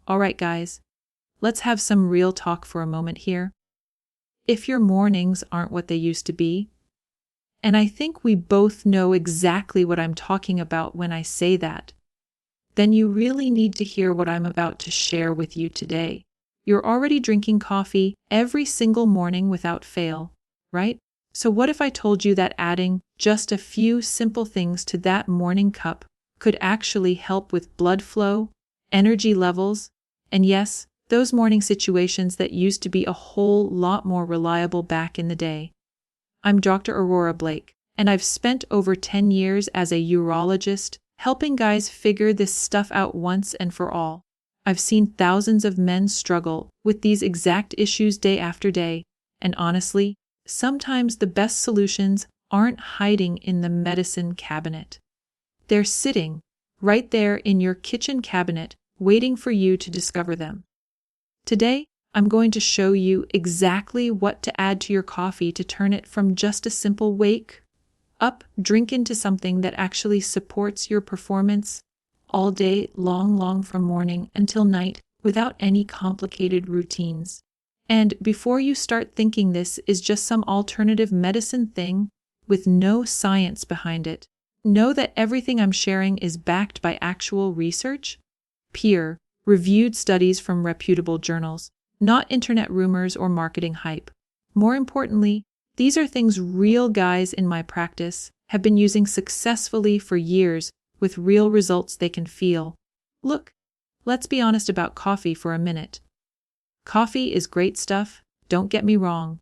All right, guys, let's have some real talk for a moment here. If your mornings aren't what they used to be, and I think we both know exactly what I'm talking about when I say that, then you really need to hear what I'm about to share with you today. You're already drinking coffee every single morning without fail, right? So what if I told you that adding just a few simple things to that morning cup could actually help with blood flow, energy levels, and yes, those morning situations that used to be a whole lot more reliable back in the day? I'm Dr. Aurora Blake, and I've spent over 10 years as a urologist helping guys figure this stuff out once and for all. I've seen thousands of men struggle with these exact issues day after day, and honestly, sometimes the best solutions aren't hiding in the medicine cabinet. They're sitting right there in your kitchen cabinet, waiting for you to discover them. Today, I'm going to show you exactly what to add to your coffee to turn it from just a simple wake up drink into something that actually supports your performance all day long from morning until night without any complicated routines. And before you start thinking this is just some alternative medicine thing with no science behind it, know that everything I'm sharing is backed by actual research, peer-reviewed studies from reputable journals, not internet rumors or marketing hype. More importantly, these are things real guys in my practice have been using successfully for years with real results they can feel. Look, let's be honest about coffee for a minute. Coffee is great stuff, don't get me wrong.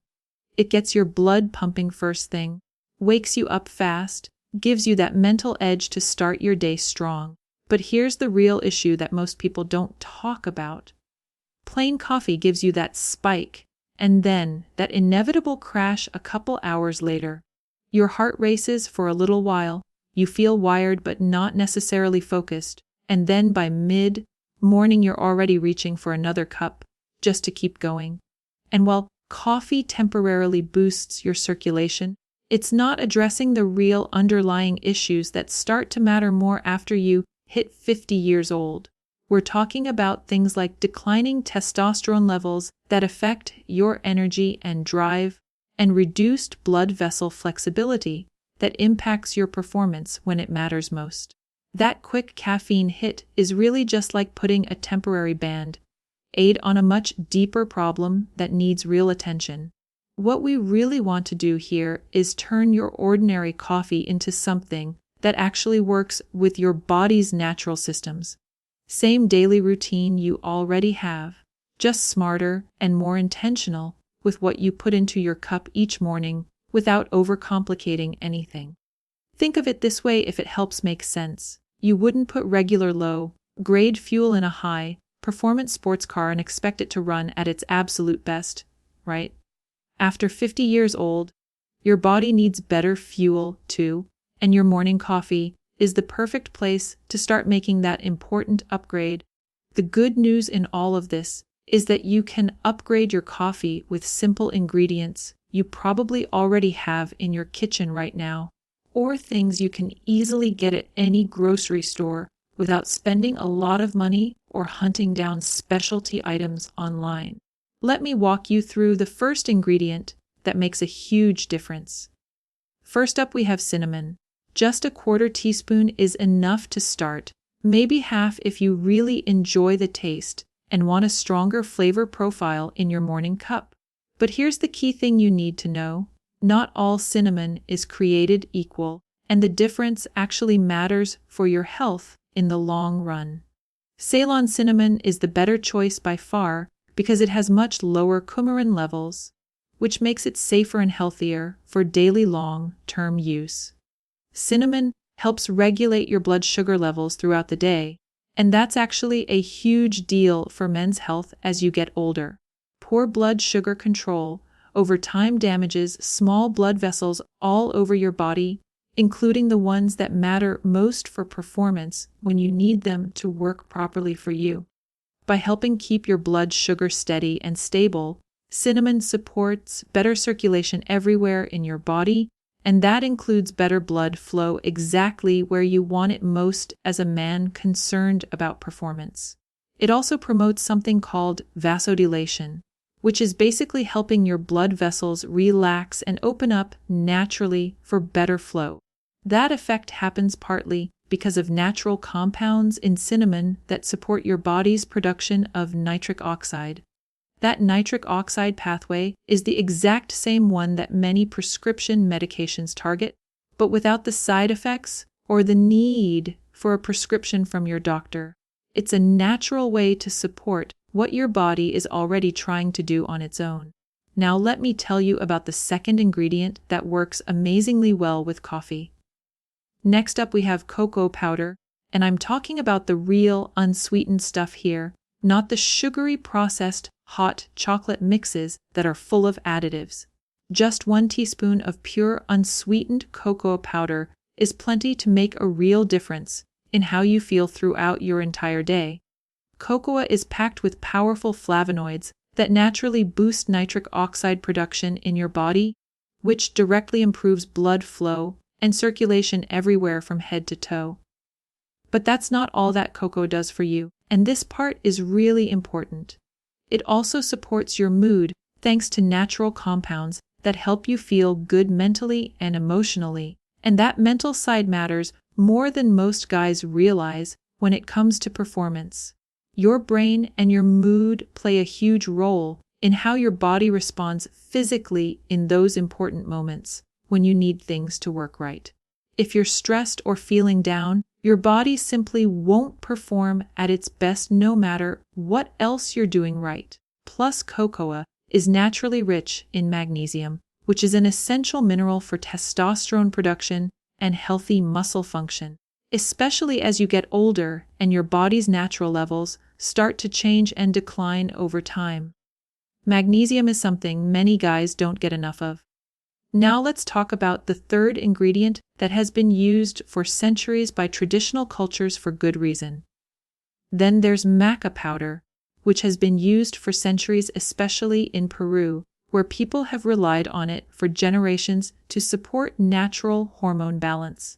It gets your blood pumping first thing, wakes you up fast, gives you that mental edge to start your day strong. But here's the real issue that most people don't talk about. Plain coffee gives you that spike, and then that inevitable crash a couple hours later. Your heart races for a little while, you feel wired but not necessarily focused, and then by mid-morning you're already reaching for another cup, just to keep going. And while coffee temporarily boosts your circulation, it's not addressing the real underlying issues that start to matter more after you hit 50 years old. We're talking about things like declining testosterone levels that affect your energy and drive, and reduced blood vessel flexibility that impacts your performance when it matters most. That quick caffeine hit is really just like putting a temporary band-aid on a much deeper problem that needs real attention. What we really want to do here is turn your ordinary coffee into something that actually works with your body's natural systems. Same daily routine you already have, just smarter and more intentional with what you put into your cup each morning without overcomplicating anything. Think of it this way if it helps make sense. You wouldn't put regular low-grade fuel in a high-performance sports car and expect it to run at its absolute best, right? After 50 years old, your body needs better fuel too, and your morning coffee is the perfect place to start making that important upgrade. The good news in all of this is that you can upgrade your coffee with simple ingredients you probably already have in your kitchen right now, or things you can easily get at any grocery store without spending a lot of money or hunting down specialty items online. Let me walk you through the first ingredient that makes a huge difference. First up, we have cinnamon. Just a quarter teaspoon is enough to start, maybe half if you really enjoy the taste and want a stronger flavor profile in your morning cup. But here's the key thing you need to know. Not all cinnamon is created equal, and the difference actually matters for your health in the long run. Ceylon cinnamon is the better choice by far because it has much lower coumarin levels, which makes it safer and healthier for daily long-term use. Cinnamon helps regulate your blood sugar levels throughout the day, and that's actually a huge deal for men's health as you get older. Poor blood sugar control over time damages small blood vessels all over your body, including the ones that matter most for performance when you need them to work properly for you. By helping keep your blood sugar steady and stable, cinnamon supports better circulation everywhere in your body, and that includes better blood flow exactly where you want it most as a man concerned about performance. It also promotes something called vasodilation, which is basically helping your blood vessels relax and open up naturally for better flow. That effect happens partly because of natural compounds in cinnamon that support your body's production of nitric oxide. That nitric oxide pathway is the exact same one that many prescription medications target, but without the side effects or the need for a prescription from your doctor. It's a natural way to support what your body is already trying to do on its own. Now let me tell you about the second ingredient that works amazingly well with coffee. Next up we have cocoa powder, and I'm talking about the real unsweetened stuff here, not the sugary processed hot chocolate mixes that are full of additives. Just 1 teaspoon of pure unsweetened cocoa powder is plenty to make a real difference in how you feel throughout your entire day. Cocoa is packed with powerful flavonoids that naturally boost nitric oxide production in your body, which directly improves blood flow and circulation everywhere from head to toe. But that's not all that cocoa does for you, and this part is really important. It also supports your mood thanks to natural compounds that help you feel good mentally and emotionally, and that mental side matters more than most guys realize when it comes to performance. Your brain and your mood play a huge role in how your body responds physically in those important moments when you need things to work right. If you're stressed or feeling down, your body simply won't perform at its best no matter what else you're doing right. Plus, cocoa is naturally rich in magnesium, which is an essential mineral for testosterone production and healthy muscle function, especially as you get older and your body's natural levels start to change and decline over time. Magnesium is something many guys don't get enough of. Now let's talk about the third ingredient that has been used for centuries by traditional cultures for good reason. Then there's Maca powder, which has been used for centuries, especially in Peru, where people have relied on it for generations to support natural hormone balance.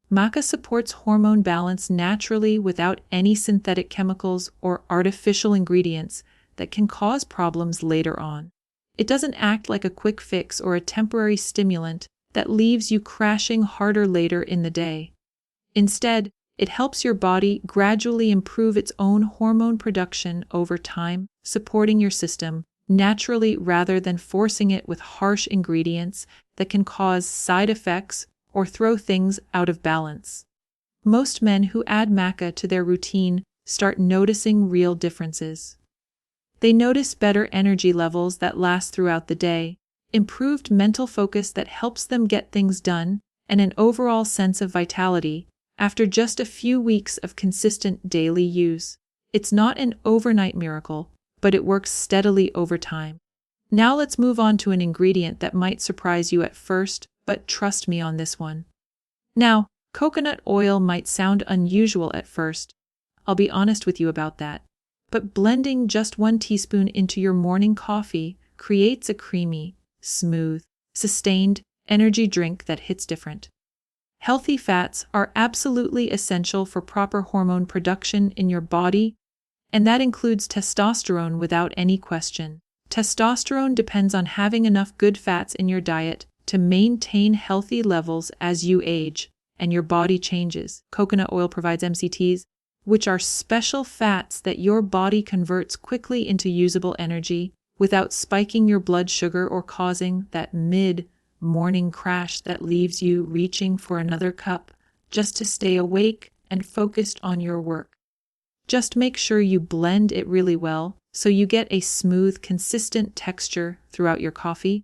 Maca supports hormone balance naturally without any synthetic chemicals or artificial ingredients that can cause problems later on. It doesn't act like a quick fix or a temporary stimulant that leaves you crashing harder later in the day. Instead, it helps your body gradually improve its own hormone production over time, supporting your system naturally rather than forcing it with harsh ingredients that can cause side effects or throw things out of balance. Most men who add maca to their routine start noticing real differences. They notice better energy levels that last throughout the day, improved mental focus that helps them get things done, and an overall sense of vitality after just a few weeks of consistent daily use. It's not an overnight miracle, but it works steadily over time. Now let's move on to an ingredient that might surprise you at first, but trust me on this one. Now, coconut oil might sound unusual at first. I'll be honest with you about that. But blending just 1 teaspoon into your morning coffee creates a creamy, smooth, sustained energy drink that hits different. Healthy fats are absolutely essential for proper hormone production in your body, and that includes testosterone without any question. Testosterone depends on having enough good fats in your diet to maintain healthy levels as you age and your body changes. Coconut oil provides MCTs, which are special fats that your body converts quickly into usable energy without spiking your blood sugar or causing that mid-morning crash that leaves you reaching for another cup just to stay awake and focused on your work. Just make sure you blend it really well so you get a smooth, consistent texture throughout your coffee,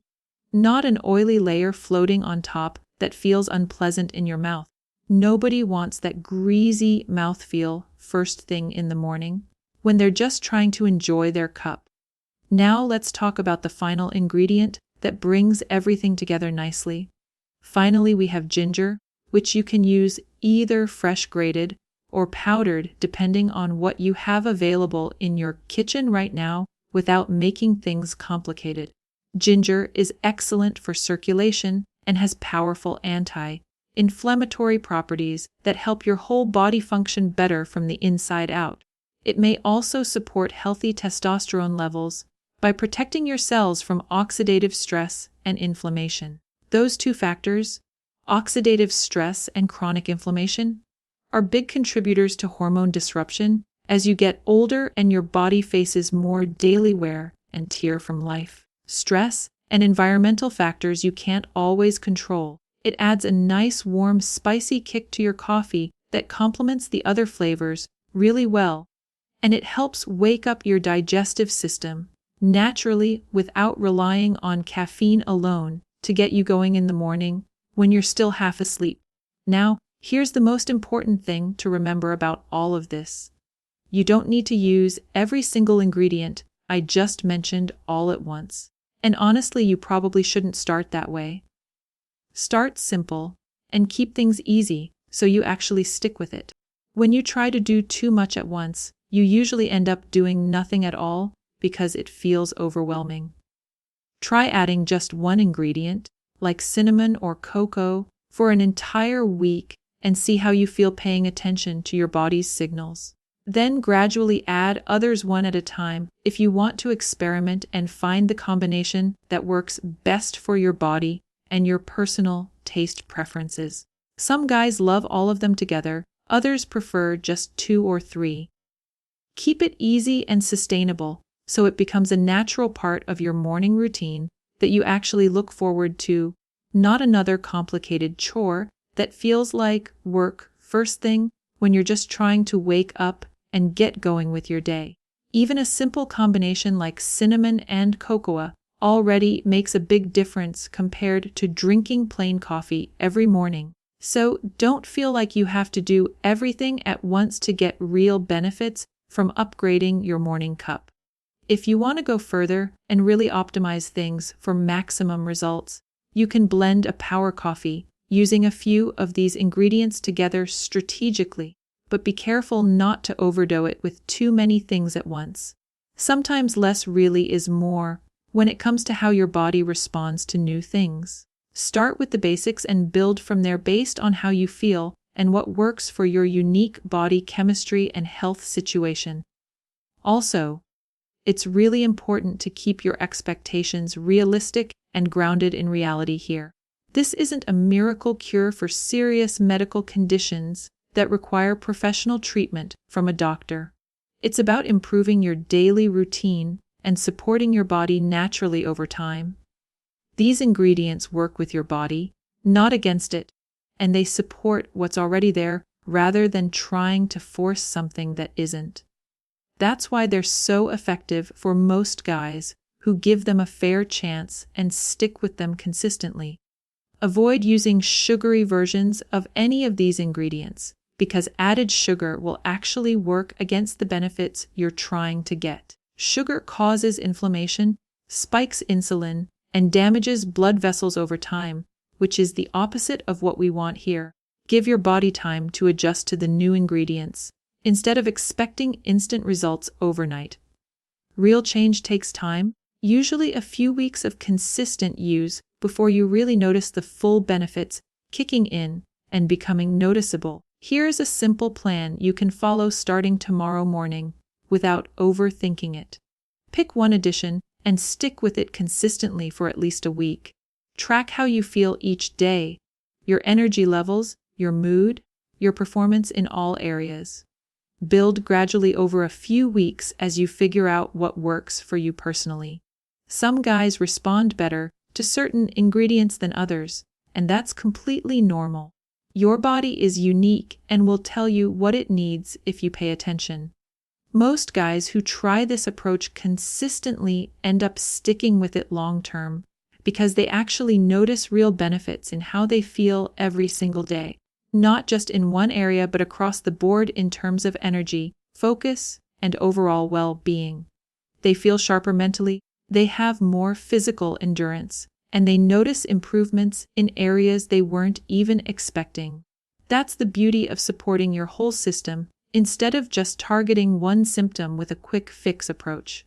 not an oily layer floating on top that feels unpleasant in your mouth. Nobody wants that greasy mouthfeel first thing in the morning when they're just trying to enjoy their cup. Now let's talk about the final ingredient that brings everything together nicely. Finally, we have ginger, which you can use either fresh grated or powdered depending on what you have available in your kitchen right now without making things complicated. Ginger is excellent for circulation and has powerful anti-inflammatory properties that help your whole body function better from the inside out. It may also support healthy testosterone levels by protecting your cells from oxidative stress and inflammation. Those two factors, oxidative stress and chronic inflammation, are big contributors to hormone disruption as you get older and your body faces more daily wear and tear from life, stress, and environmental factors you can't always control. It adds a nice, warm, spicy kick to your coffee that complements the other flavors really well, and it helps wake up your digestive system naturally without relying on caffeine alone to get you going in the morning when you're still half asleep. Now, here's the most important thing to remember about all of this. You don't need to use every single ingredient I just mentioned all at once. And honestly, you probably shouldn't start that way. Start simple and keep things easy so you actually stick with it. When you try to do too much at once, you usually end up doing nothing at all because it feels overwhelming. Try adding just one ingredient, like cinnamon or cocoa, for an entire week and see how you feel paying attention to your body's signals. Then gradually add others one at a time if you want to experiment and find the combination that works best for your body and your personal taste preferences. Some guys love all of them together, others prefer just 2 or 3. Keep it easy and sustainable so it becomes a natural part of your morning routine that you actually look forward to, not another complicated chore that feels like work first thing when you're just trying to wake up and get going with your day. Even a simple combination like cinnamon and cocoa already makes a big difference compared to drinking plain coffee every morning. So don't feel like you have to do everything at once to get real benefits from upgrading your morning cup. If you want to go further and really optimize things for maximum results, you can blend a power coffee using a few of these ingredients together strategically. But be careful not to overdo it with too many things at once. Sometimes less really is more when it comes to how your body responds to new things. Start with the basics and build from there based on how you feel and what works for your unique body chemistry and health situation. Also, it's really important to keep your expectations realistic and grounded in reality here. This isn't a miracle cure for serious medical conditions that require professional treatment from a doctor. It's about improving your daily routine and supporting your body naturally over time. These ingredients work with your body, not against it, and they support what's already there rather than trying to force something that isn't. That's why they're so effective for most guys who give them a fair chance and stick with them consistently. Avoid using sugary versions of any of these ingredients, because added sugar will actually work against the benefits you're trying to get. Sugar causes inflammation, spikes insulin, and damages blood vessels over time, which is the opposite of what we want here. Give your body time to adjust to the new ingredients, instead of expecting instant results overnight. Real change takes time, usually a few weeks of consistent use before you really notice the full benefits kicking in and becoming noticeable. Here's a simple plan you can follow starting tomorrow morning without overthinking it. Pick one addition and stick with it consistently for at least a week. Track how you feel each day, your energy levels, your mood, your performance in all areas. Build gradually over a few weeks as you figure out what works for you personally. Some guys respond better to certain ingredients than others, and that's completely normal. Your body is unique and will tell you what it needs if you pay attention. Most guys who try this approach consistently end up sticking with it long term because they actually notice real benefits in how they feel every single day, not just in one area but across the board in terms of energy, focus, and overall well-being. They feel sharper mentally, they have more physical endurance, and they notice improvements in areas they weren't even expecting. That's the beauty of supporting your whole system instead of just targeting one symptom with a quick fix approach.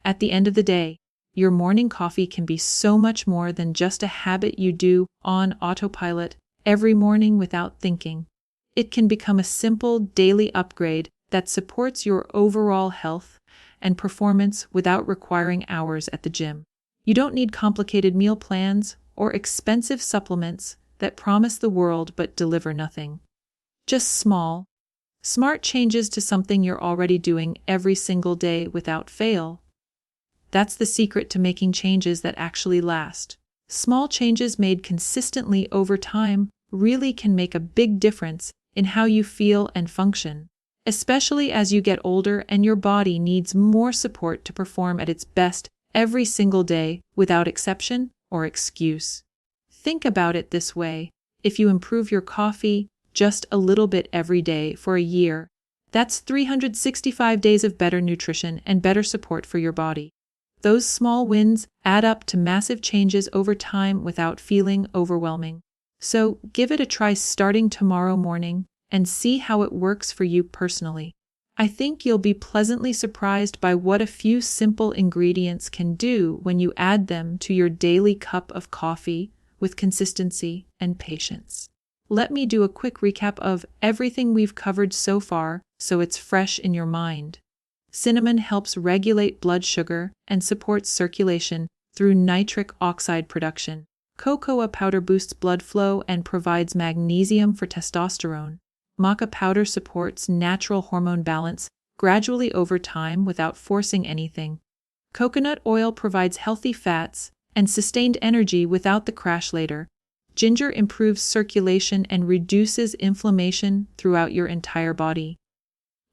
At the end of the day, your morning coffee can be so much more than just a habit you do on autopilot every morning without thinking. It can become a simple daily upgrade that supports your overall health and performance without requiring hours at the gym. You don't need complicated meal plans or expensive supplements that promise the world but deliver nothing. Just small, smart changes to something you're already doing every single day without fail. That's the secret to making changes that actually last. Small changes made consistently over time really can make a big difference in how you feel and function, especially as you get older and your body needs more support to perform at its best every single day without exception or excuse. Think about it this way: if you improve your coffee just a little bit every day for a year, that's 365 days of better nutrition and better support for your body. Those small wins add up to massive changes over time without feeling overwhelming. So give it a try starting tomorrow morning and see how it works for you personally. I think you'll be pleasantly surprised by what a few simple ingredients can do when you add them to your daily cup of coffee with consistency and patience. Let me do a quick recap of everything we've covered so far so it's fresh in your mind. Cinnamon helps regulate blood sugar and supports circulation through nitric oxide production. Cocoa powder boosts blood flow and provides magnesium for testosterone. Maca powder supports natural hormone balance gradually over time without forcing anything. Coconut oil provides healthy fats and sustained energy without the crash later. Ginger improves circulation and reduces inflammation throughout your entire body.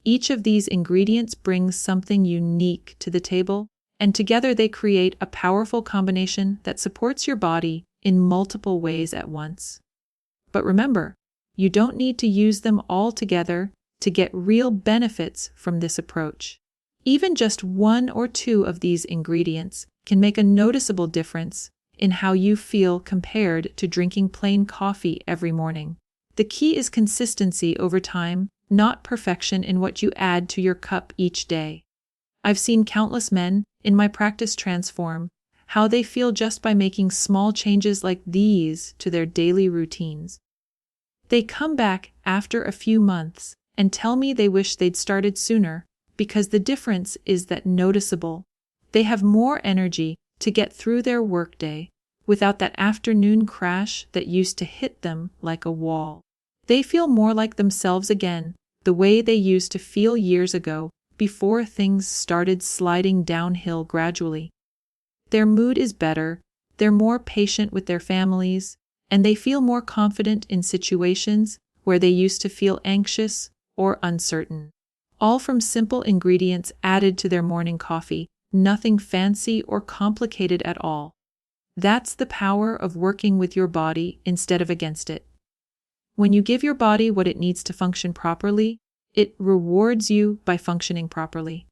Each of these ingredients brings something unique to the table, and together they create a powerful combination that supports your body in multiple ways at once. But remember, you don't need to use them all together to get real benefits from this approach. Even just one or two of these ingredients can make a noticeable difference in how you feel compared to drinking plain coffee every morning. The key is consistency over time, not perfection in what you add to your cup each day. I've seen countless men in my practice transform how they feel just by making small changes like these to their daily routines. They come back after a few months and tell me they wish they'd started sooner because the difference is that noticeable. They have more energy to get through their workday without that afternoon crash that used to hit them like a wall. They feel more like themselves again, the way they used to feel years ago before things started sliding downhill gradually. Their mood is better, they're more patient with their families, and they feel more confident in situations where they used to feel anxious or uncertain. All from simple ingredients added to their morning coffee, nothing fancy or complicated at all. That's the power of working with your body instead of against it. When you give your body what it needs to function properly, it rewards you by functioning properly.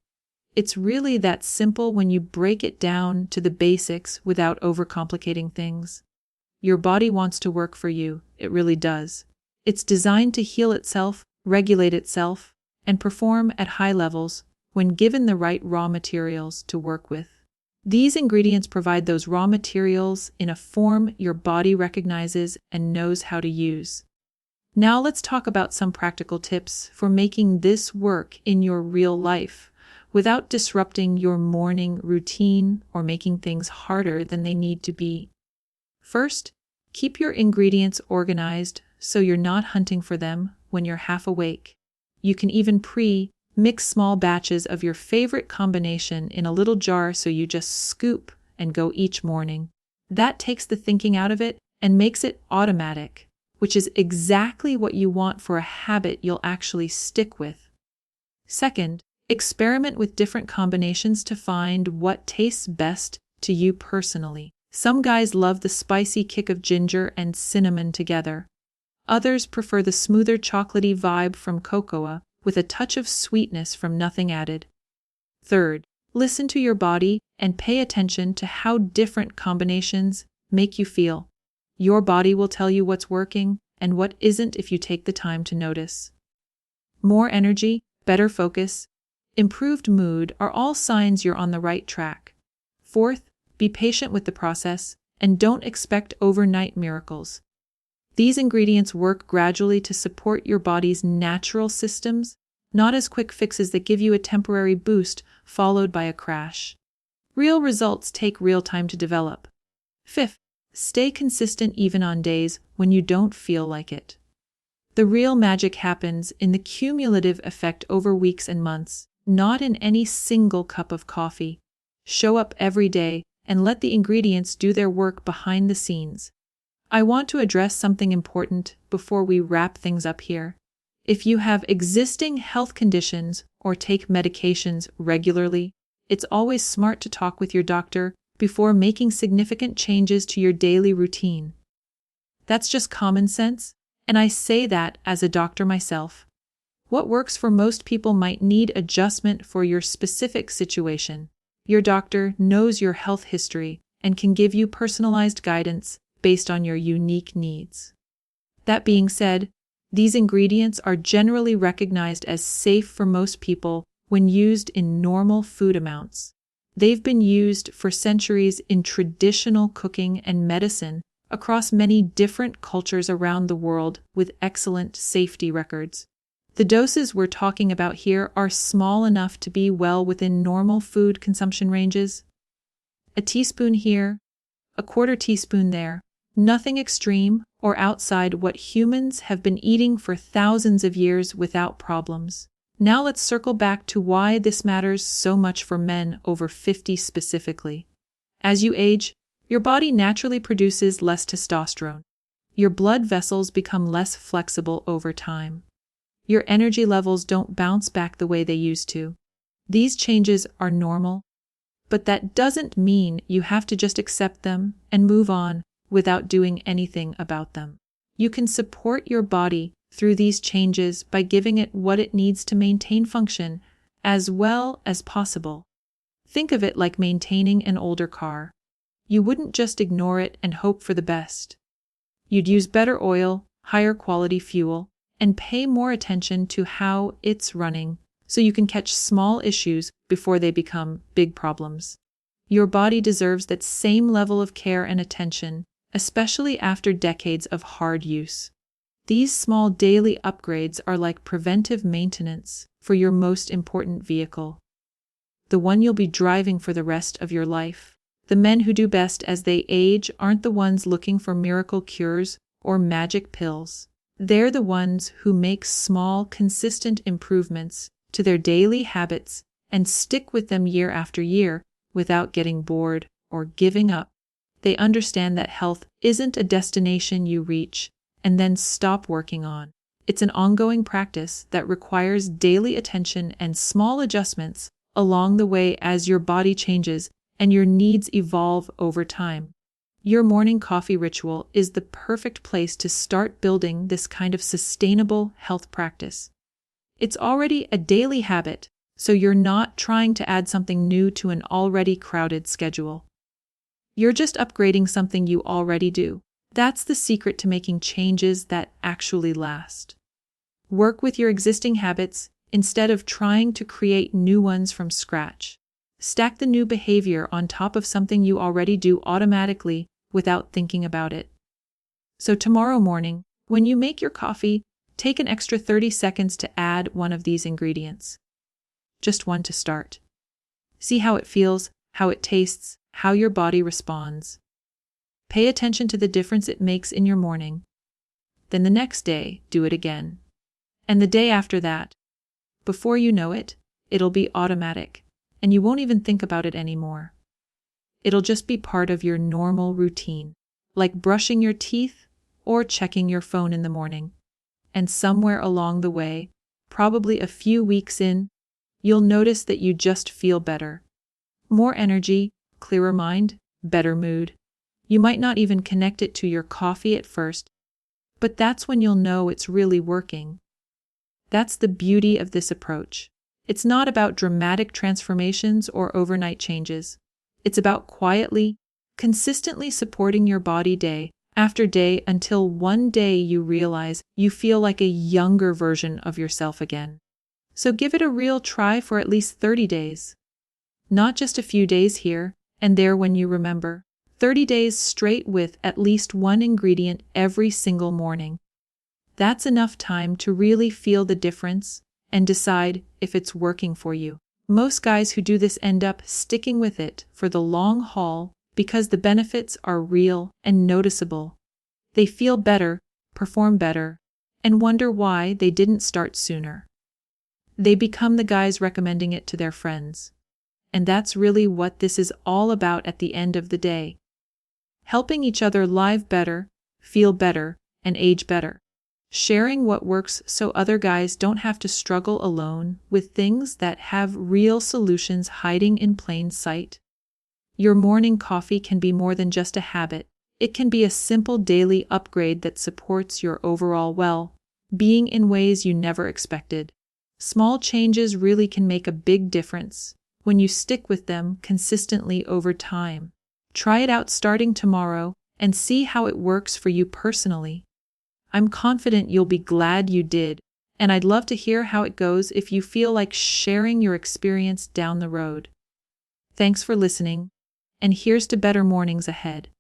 It's really that simple when you break it down to the basics without overcomplicating things. Your body wants to work for you, it really does. It's designed to heal itself, regulate itself, and perform at high levels when given the right raw materials to work with. These ingredients provide those raw materials in a form your body recognizes and knows how to use. Now let's talk about some practical tips for making this work in your real life without disrupting your morning routine or making things harder than they need to be. First, keep your ingredients organized so you're not hunting for them when you're half awake. You can even mix small batches of your favorite combination in a little jar so you just scoop and go each morning. That takes the thinking out of it and makes it automatic, which is exactly what you want for a habit you'll actually stick with. Second, experiment with different combinations to find what tastes best to you personally. Some guys love the spicy kick of ginger and cinnamon together. Others prefer the smoother chocolatey vibe from cocoa with a touch of sweetness from nothing added. Third, listen to your body and pay attention to how different combinations make you feel. Your body will tell you what's working and what isn't if you take the time to notice. More energy, better focus, improved mood are all signs you're on the right track. Fourth, be patient with the process and don't expect overnight miracles. These ingredients work gradually to support your body's natural systems, not as quick fixes that give you a temporary boost followed by a crash. Real results take real time to develop. Fifth, stay consistent even on days when you don't feel like it. The real magic happens in the cumulative effect over weeks and months, not in any single cup of coffee. Show up every day and let the ingredients do their work behind the scenes. I want to address something important before we wrap things up here. If you have existing health conditions or take medications regularly, it's always smart to talk with your doctor before making significant changes to your daily routine. That's just common sense, and I say that as a doctor myself. What works for most people might need adjustment for your specific situation. Your doctor knows your health history and can give you personalized guidance based on your unique needs. That being said, these ingredients are generally recognized as safe for most people when used in normal food amounts. They've been used for centuries in traditional cooking and medicine across many different cultures around the world with excellent safety records. The doses we're talking about here are small enough to be well within normal food consumption ranges. A teaspoon here, a quarter teaspoon there, nothing extreme or outside what humans have been eating for thousands of years without problems. Now let's circle back to why this matters so much for men over 50 specifically. As you age, your body naturally produces less testosterone. Your blood vessels become less flexible over time. Your energy levels don't bounce back the way they used to. These changes are normal, but that doesn't mean you have to just accept them and move on without doing anything about them. You can support your body through these changes by giving it what it needs to maintain function as well as possible. Think of it like maintaining an older car. You wouldn't just ignore it and hope for the best. You'd use better oil, higher quality fuel, and pay more attention to how it's running so you can catch small issues before they become big problems. Your body deserves that same level of care and attention, especially after decades of hard use. These small daily upgrades are like preventive maintenance for your most important vehicle, the one you'll be driving for the rest of your life. The men who do best as they age aren't the ones looking for miracle cures or magic pills. They're the ones who make small, consistent improvements to their daily habits and stick with them year after year without getting bored or giving up. They understand that health isn't a destination you reach and then stop working on. It's an ongoing practice that requires daily attention and small adjustments along the way as your body changes and your needs evolve over time. Your morning coffee ritual is the perfect place to start building this kind of sustainable health practice. It's already a daily habit, so you're not trying to add something new to an already crowded schedule. You're just upgrading something you already do. That's the secret to making changes that actually last. Work with your existing habits instead of trying to create new ones from scratch. Stack the new behavior on top of something you already do automatically without thinking about it. So tomorrow morning, when you make your coffee, take an extra 30 seconds to add one of these ingredients. Just one to start. See how it feels, how it tastes, how your body responds. Pay attention to the difference it makes in your morning. Then the next day, do it again. And the day after that. Before you know it, it'll be automatic, and you won't even think about it anymore. It'll just be part of your normal routine, like brushing your teeth or checking your phone in the morning. And somewhere along the way, probably a few weeks in, you'll notice that you just feel better. More energy, clearer mind, better mood. You might not even connect it to your coffee at first, but that's when you'll know it's really working. That's the beauty of this approach. It's not about dramatic transformations or overnight changes. It's about quietly, consistently supporting your body day after day until one day you realize you feel like a younger version of yourself again. So give it a real try for at least 30 days. Not just a few days here and there when you remember. 30 days straight with at least one ingredient every single morning. That's enough time to really feel the difference and decide if it's working for you. Most guys who do this end up sticking with it for the long haul because the benefits are real and noticeable. They feel better, perform better, and wonder why they didn't start sooner. They become the guys recommending it to their friends. And that's really what this is all about at the end of the day. Helping each other live better, feel better, and age better. Sharing what works so other guys don't have to struggle alone with things that have real solutions hiding in plain sight. Your morning coffee can be more than just a habit. It can be a simple daily upgrade that supports your overall well-being in ways you never expected. Small changes really can make a big difference when you stick with them consistently over time. Try it out starting tomorrow and see how it works for you personally. I'm confident you'll be glad you did, and I'd love to hear how it goes if you feel like sharing your experience down the road. Thanks for listening, and here's to better mornings ahead.